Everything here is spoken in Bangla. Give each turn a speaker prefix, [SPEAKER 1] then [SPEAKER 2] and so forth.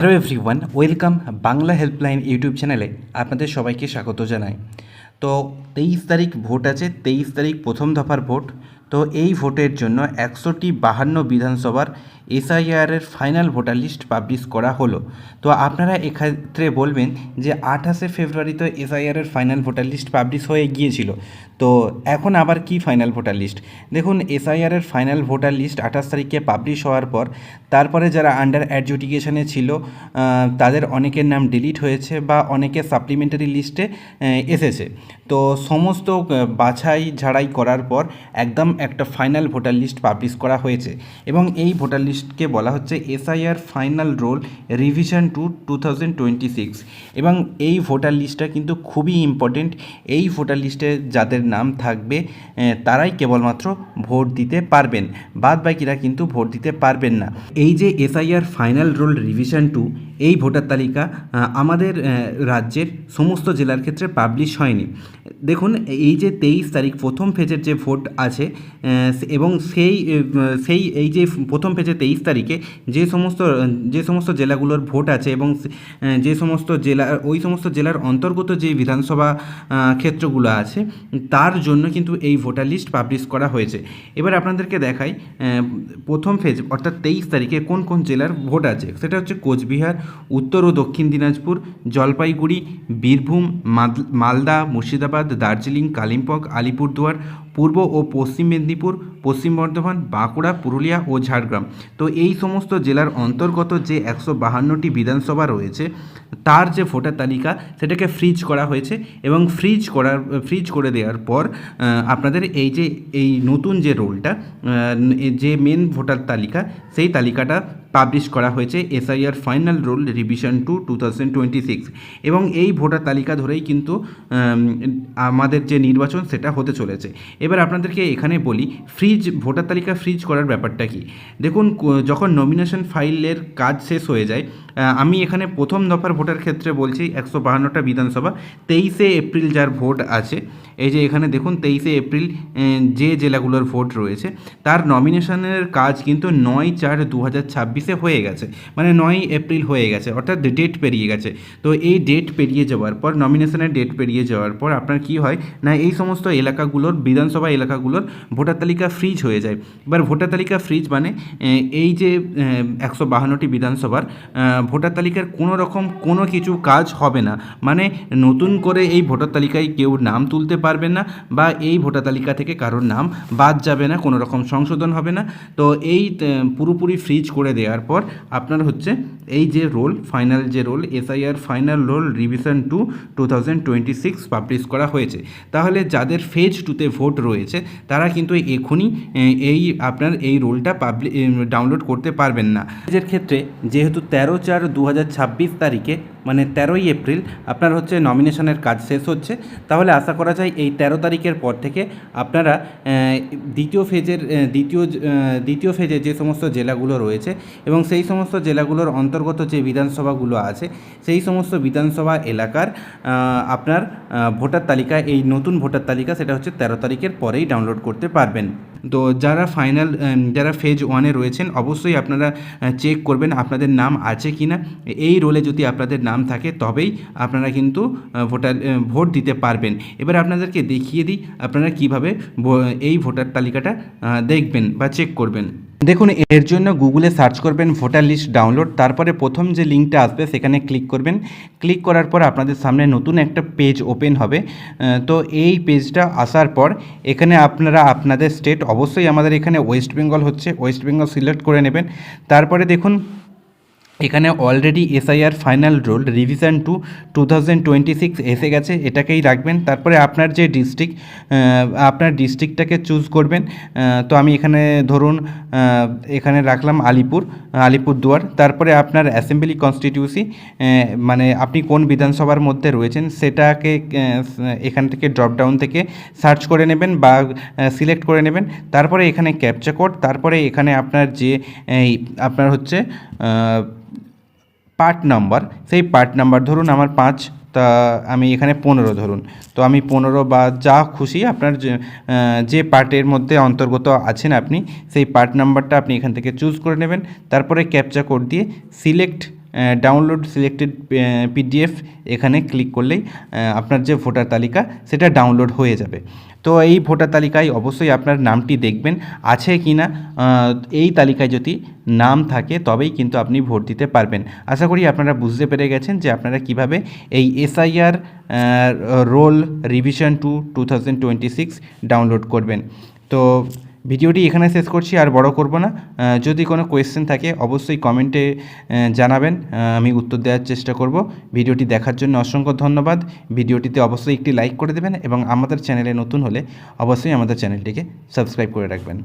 [SPEAKER 1] Hello everyone, welcome Bangla helpline YouTube চ্যানেলে আপনাদের সবাইকে স্বাগত জানাই। তো 23 তারিখ ভোট আছে, 23 তারিখ প্রথম দফার ভোট। তো এই ভোটের জন্য 152 বিধানসভার এসআইআরের ফাইনাল ভোটার লিস্ট পাবলিশ করা হলো। তো আপনারা এক্ষেত্রে বলবেন যে 28 ফেব্রুয়ারি তো এসআইআরের ফাইনাল ভোটার লিস্ট পাবলিশ হয়ে গিয়েছিল, তো এখন আবার কি ফাইনাল ভোটার লিস্ট? দেখুন, এসআইআরের ফাইনাল ভোটার লিস্ট 28 তারিখে পাবলিশ হওয়ার পর তারপরে যারা আন্ডার অ্যাডজুডিকেশনে ছিল তাদের অনেকের নাম ডিলিট হয়েছে বা অনেকে সাপ্লিমেন্টারি লিস্টে এসেছে। তো সমস্ত বাছাই ঝাড়াই করার পর একদম একটা ফাইনাল ভোটার লিস্ট পাবলিশ করা হয়েছে এবং এই ভোটার লিস্টকে বলা হচ্ছে এসআইআর ফাইনাল রোল রিভিশন 2026। এবং এই ভোটার লিস্টটা কিন্তু খুবই ইম্পর্টেন্ট। এই ভোটার লিস্টে যাদের নাম থাকবে তারাই কেবলমাত্র ভোট দিতে পারবেন, বাদ বাকিরা কিন্তু ভোট দিতে পারবেন না। এই যে এসআইআর ফাইনাল রোল রিভিশন 2, এই ভোটার তালিকা আমাদের রাজ্যের সমস্ত জেলার ক্ষেত্রে পাবলিশ হয়নি। দেখুন, এই যে 23 তারিখ প্রথম ফেজের যে ভোট আছে এবং সেই এই যে প্রথম ফেজে 23 তারিখে যে সমস্ত জেলাগুলোর ভোট আছে এবং যে সমস্ত জেলা ওই সমস্ত জেলার অন্তর্গত যে বিধানসভা ক্ষেত্রগুলো আছে তার জন্য কিন্তু এই ভোটার লিস্ট পাবলিশ করা হয়েছে। এবার আপনাদেরকে দেখাই প্রথম ফেজ অর্থাৎ 23 তারিখে কোন কোন জেলার ভোট আছে। সেটা হচ্ছে কোচবিহার, উত্তর ও দক্ষিণ দিনাজপুর, জলপাইগুড়ি, বীরভূম, মালদা, মুর্শিদাবাদ, দার্জিলিং, কালিম্পং, আলিপুরদুয়ার, পূর্ব ও পশ্চিম মেদিনীপুর, পশ্চিম বর্ধমান, বাঁকুড়া, পুরুলিয়া ও ঝাড়গ্রাম। তো এই সমস্ত জেলার অন্তর্গত যে 152টি বিধানসভা রয়েছে তার যে ভোটার তালিকা সেটাকে ফ্রিজ করা হয়েছে এবং ফ্রিজ করে দেওয়ার পর আপনাদের এই নতুন যে রোলটা যে মেন ভোটার তালিকা সেই তালিকাটা পাবলিশ করা হয়েছে এসআইআর ফাইনাল রোল রিভিশন 2026। এবং এই ভোটার তালিকা ধরেই কিন্তু আমাদের যে নির্বাচন সেটা হতে চলেছে। এবার আপনাদেরকে এখানে বলি ভোটার তালিকা ফ্রিজ করার ব্যাপারটা কি। দেখুন, যখন নমিনেশন ফাইলের কাজ শেষ হয়ে যায়, আমি এখানে প্রথম দফার ভোটার ক্ষেত্রে বলছি 152টা বিধানসভা 23শে এপ্রিল যার ভোট আছে, এই যে এখানে দেখুন 23শে এপ্রিল যে জেলাগুলোর ভোট রয়েছে তার নমিনেশনের কাজ কিন্তু 9/4/2026 হয়ে গেছে, মানে 9 এপ্রিল হয়ে গেছে, অর্থাৎ ডেট পেরিয়ে গেছে। তো এই ডেট পেরিয়ে যাওয়ার পর, নমিনেশনের ডেট পেরিয়ে যাওয়ার পর আপনার কি হয় না, এই সমস্ত এলাকাগুলোর বিধানসভা এলাকাগুলোর ভোটার তালিকা ফ্রিজ হয়ে যায়। এবার ভোটার তালিকা ফ্রিজ মানে এই যে 152টি বিধানসভার ভোটার তালিকার কোনো কিছু কাজ হবে না, মানে নতুন করে এই ভোটার তালিকায় কেউ নাম তুলতে পারবেন না বা এই ভোটার তালিকা থেকে কারোর নাম বাদ যাবে না, কোনো রকম সংশোধন হবে না। তো এই পুরোপুরি ফ্রিজ করে দেওয়ার পর আপনার হচ্ছে এই যে final role SIR final role revision 2026 publish করা হয়েছে। তাহলে যাদের ফেজ 2তে ভোট রয়েছে তারা কিন্তু এখনই আপনার এই রোলটা ডাউনলোড করতে পারবেন না। ফেজের ক্ষেত্রে যেহেতু 13/4/2026 তারিখে মানে 13ই এপ্রিল আপনার হচ্ছে নমিনেশনের কাজ শেষ হচ্ছে, তাহলে আশা করা যায় এই 13 তারিখের পর থেকে আপনারা দ্বিতীয় ফেজে যে সমস্ত জেলাগুলো রয়েছে এবং সেই সমস্ত জেলাগুলোর অন্তর্গত যে বিধানসভাগুলো আছে সেই সমস্ত বিধানসভা এলাকার আপনার ভোটার তালিকা, এই নতুন ভোটার তালিকা সেটা হচ্ছে 13 তারিখের পরেই ডাউনলোড করতে পারবেন। তো যারা ফেজ 1-এ রয়েছেন অবশ্যই আপনারা চেক করবেন আপনাদের নাম আছে কি না। এই রোলে যদি আপনাদের নাম থাকে তবেই আপনারা কিন্তু ভোট দিতে পারবেন। এবার আপনাদেরকে দেখিয়ে দিই আপনারা কিভাবে এই ভোটার তালিকাটা দেখবেন বা চেক করবেন। দেখুন, এর জন্য গুগলে সার্চ করবেন ভোটার লিস্ট ডাউনলোড, তারপরে প্রথম যে লিঙ্কটা আসবে সেখানে ক্লিক করবেন। ক্লিক করার পর আপনাদের সামনে নতুন একটা পেজ ওপেন হবে। তো এই পেজটা আসার পর এখানে আপনারা আপনাদের স্টেট, অবশ্যই আমাদের এখানে ওয়েস্ট বেঙ্গল হচ্ছে, ওয়েস্ট বেঙ্গল সিলেক্ট করে নেবেন। তারপরে দেখুন এখানে already SIR final role revision 2026 এসে গেছে, এটাকেই রাখবেন। তারপরে আপনার যে আপনার ডিস্ট্রিক্টটাকে চুজ করবেন। তো আমি এখানে ধরুন এখানে রাখলাম আলিপুরদুয়ার। তারপরে আপনার অ্যাসেম্বলি কনস্টিটিউসি, মানে আপনি কোন বিধানসভার মধ্যে রয়েছেন সেটাকে এখান থেকে ড্রপডাউন থেকে সার্চ করে নেবেন বা সিলেক্ট করে নেবেন। তারপরে এখানে ক্যাপচা কোড, তারপরে এখানে আপনার হচ্ছে পার্ট নাম্বার, সেই পার্ট নাম্বার ধরুন আমার 5, তা আমি এখানে 15 ধরুন। তো আমি 15 বা যা খুশি আপনার যে পার্টের মধ্যে অন্তর্গত আছেন আপনি সেই পার্ট নাম্বারটা আপনি এখান থেকে চুজ করে নেবেন। তারপরে ক্যাপচা কোড দিয়ে সিলেক্ট ডাউনলোড সিলেক্টেড পিডিএফ এখানে ক্লিক করলেই আপনার যে ভোটার তালিকা সেটা ডাউনলোড হয়ে যাবে। তো এই ভোটার তালিকায় অবশ্যই আপনার নামটি দেখবেন আছে কি না, এই তালিকায় যদি নাম থাকে তবেই কিন্তু আপনি ভোট দিতে পারবেন। আশা করি আপনারা বুঝতে পেরে গেছেন যে আপনারা কিভাবে এই এসআইআর রোল রিভিশন 2026 ডাউনলোড করবেন। তো ভিডিওটি এখানে শেষ করছি, আর বড় করব না। যদি কোনো কোয়েশ্চেন থাকে অবশ্যই কমেন্টে জানাবেন, আমি উত্তর দেওয়ার চেষ্টা করব। ভিডিওটি দেখার জন্য অসংখ্য ধন্যবাদ। ভিডিওটিতে অবশ্যই একটি লাইক করে দেবেন এবং আমাদের চ্যানেলে নতুন হলে অবশ্যই আমাদের চ্যানেলটিকে সাবস্ক্রাইব করে রাখবেন।